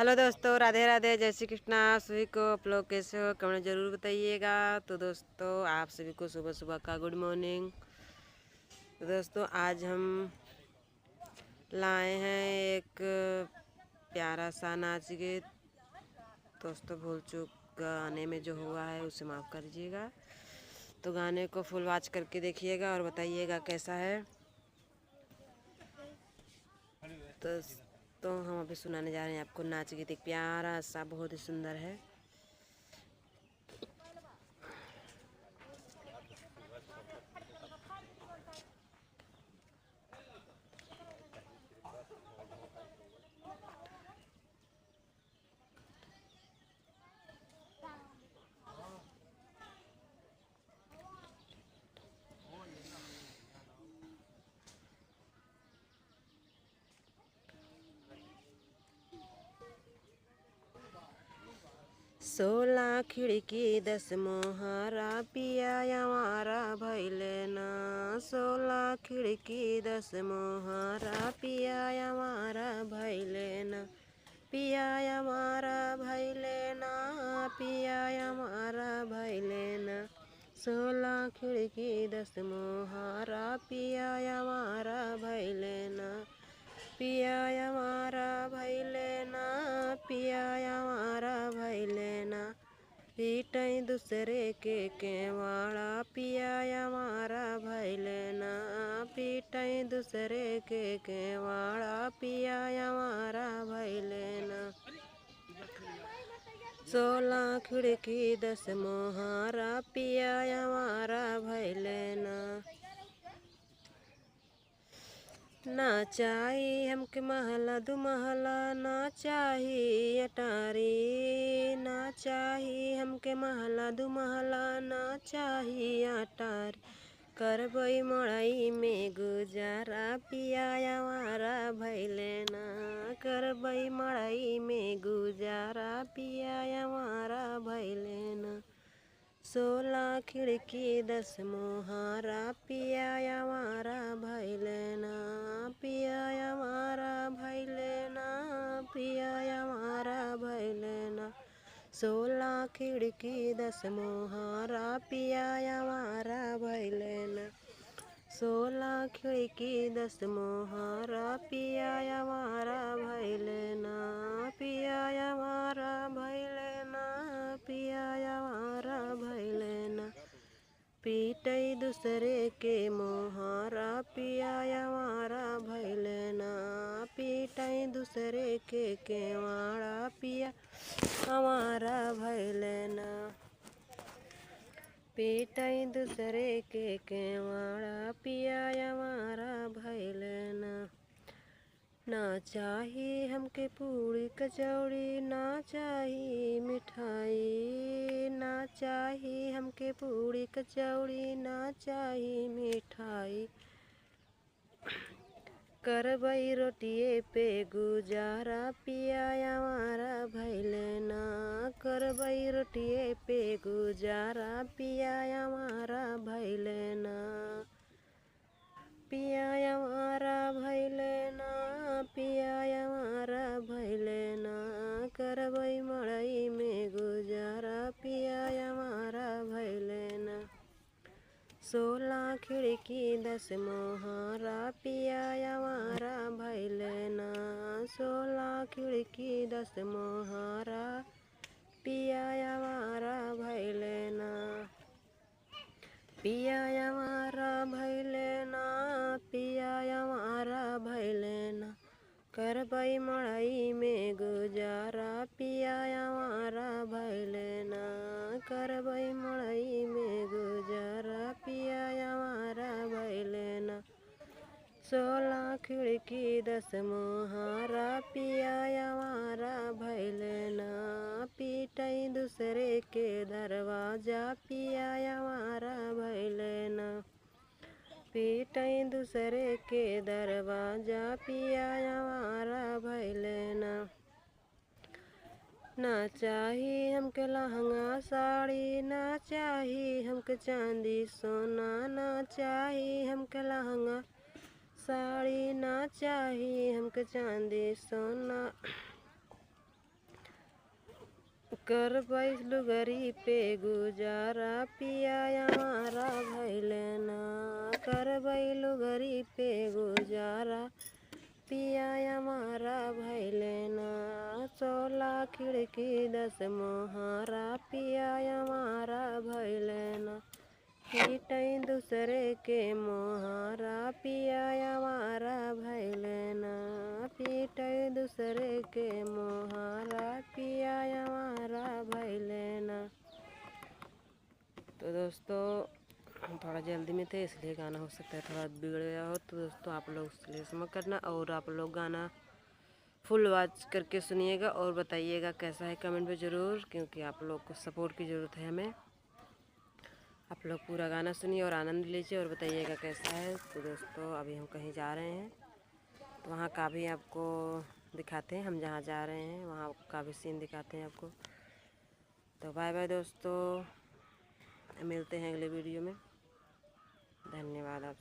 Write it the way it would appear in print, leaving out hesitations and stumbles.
Hello दोस्तों, राधे राधे, जय श्री कृष्णा। सभी को आप लोग कैसे हो कमेंट जरूर बताइएगा। तो दोस्तों आप सभी को सुबह सुबह का गुड मॉर्निंग। तो दोस्तों आज हम लाए हैं एक प्यारा सा नाच गीत। दोस्तों भूल चूक गाने में जो हुआ है उसे माफ़ कर दीजिएगा। तो गाने को फुल वॉच करके देखिएगा और बताइएगा कैसा है। तो हम अभी सुनाने जा रहे हैं आपको नाच गीत, एक प्यारा सा, बहुत ही सुंदर है। सोलह खिड़की 10 मोहरा पिया हमारा भैले ना। 16 खिड़की 10 मोहरा पिया हमारा भैले ना। पिया हमारा भैले ना, पिया हमारा भैले ना। 16 खिड़की 10 मोहरा पिया हमारा भैले ना। पिया हमारा भैले ना, पिया हमारा भैले ना। पीटई दूसरे के केवाड़ा पिया हमारा भैले ना। पीटई दूसरे के केवाड़ा पिया हमारा भैले ना। 16 खिड़की 10 मोहरा पिया हमारा भैले ना। ना चाही हमके महला दू महला, ना चाही अटारी। ना चाही हमके महला दू महला, ना चाही अटारी। करबई मड़ई में गुजारा पिया हमारा भैले ना। करबई मड़ई में गुजारा पिया हमारा भैले ना। 16 खिड़की 10 मोहरा पिया हमारा भैले ना। पिया हमारा भैले ना, पिया हमारा भैले ना। 16 खिड़की 10 मोहरा पिया हमारा भैले ना। 16 खिड़की 10 मोहरा पिया हमारा भैले ना। पिया हमारा भैले ना, पिया हमारा भैले ना। पीटई दूसरे के मोहरा पिया हमारा भैले ना। पीटई दूसरे के केवाड़ा पिया हमारा भैले ना। पीटई दूसरे के केवाड़ा पिया हमारा भैले ना। ना चाही हमके पूड़ी कचौड़ी, ना चाही मिठाई। ना चाही हमके पूड़ी कचौड़ी, ना चाही मिठाई। करबई रोटिए पे गुजारा पिया हमारा भैले ना। करबई रोटिए पे गुजारा पिया हमारा भैले ना। पिया हमारा भैले ना, पिया हमारा भैले ना। करबई मड़ई में गुजारा पिया हमारा भैले ना। 16 खिड़की 10 मोहरा पिया हमारा भैले ना। 16 खिड़की 10 मोहरा पिया हमारा भैले ना। पिया हमारा भैले ना, पिया हमारा भैले ना। करबई मड़ई में गुजारा पिया हमारा भैले ना। करबई मड़ई में गुजारा पिया हमारा भैले ना। 16 खिड़की 10 मोहरा पिया हमारा भैले ना। पीटई दूसरे के दरवाजा पिया हमारा भैले ना। पीटई दूसरे के दरवाजा पिया हमारा भैले ना। ना चाही हमके लहंगा साड़ी, ना चाही हमके चांदी सोना। ना चाही हमके लहंगा साड़ी, ना चाही हमके चांदी सोना। कर बैलू गरी पे गुजारा पिया हमारा भैले ना, कर बैलू गरी पे गुजारा पिया हमारा भैले ना, 16 खिड़की 10 मोहारा पिया हमारा भैले ना, पीटई दूसरे के मोहारा पिया हमारा भैले ना, पीटई दूसरे के मोहारा पिया हमारा भैले ना। तो दोस्तों हम थोड़ा जल्दी में थे इसलिए गाना हो सकता है थोड़ा बिगड़ गया हो, तो दोस्तों आप लोग इसलिए समझ करना और आप लोग गाना फुल वॉच करके सुनिएगा और बताइएगा कैसा है कमेंट में ज़रूर, क्योंकि आप लोग को सपोर्ट की ज़रूरत है हमें। आप लोग पूरा गाना सुनिए और आनंद लीजिए और बताइएगा कैसा है। तो दोस्तों अभी हम कहीं जा रहे हैं तो वहाँ का भी आपको दिखाते हैं, हम जहाँ जा रहे हैं वहाँ का भी सीन दिखाते हैं आपको। तो बाय बाय दोस्तों, मिलते हैं अगले वीडियो में। धन्यवाद आप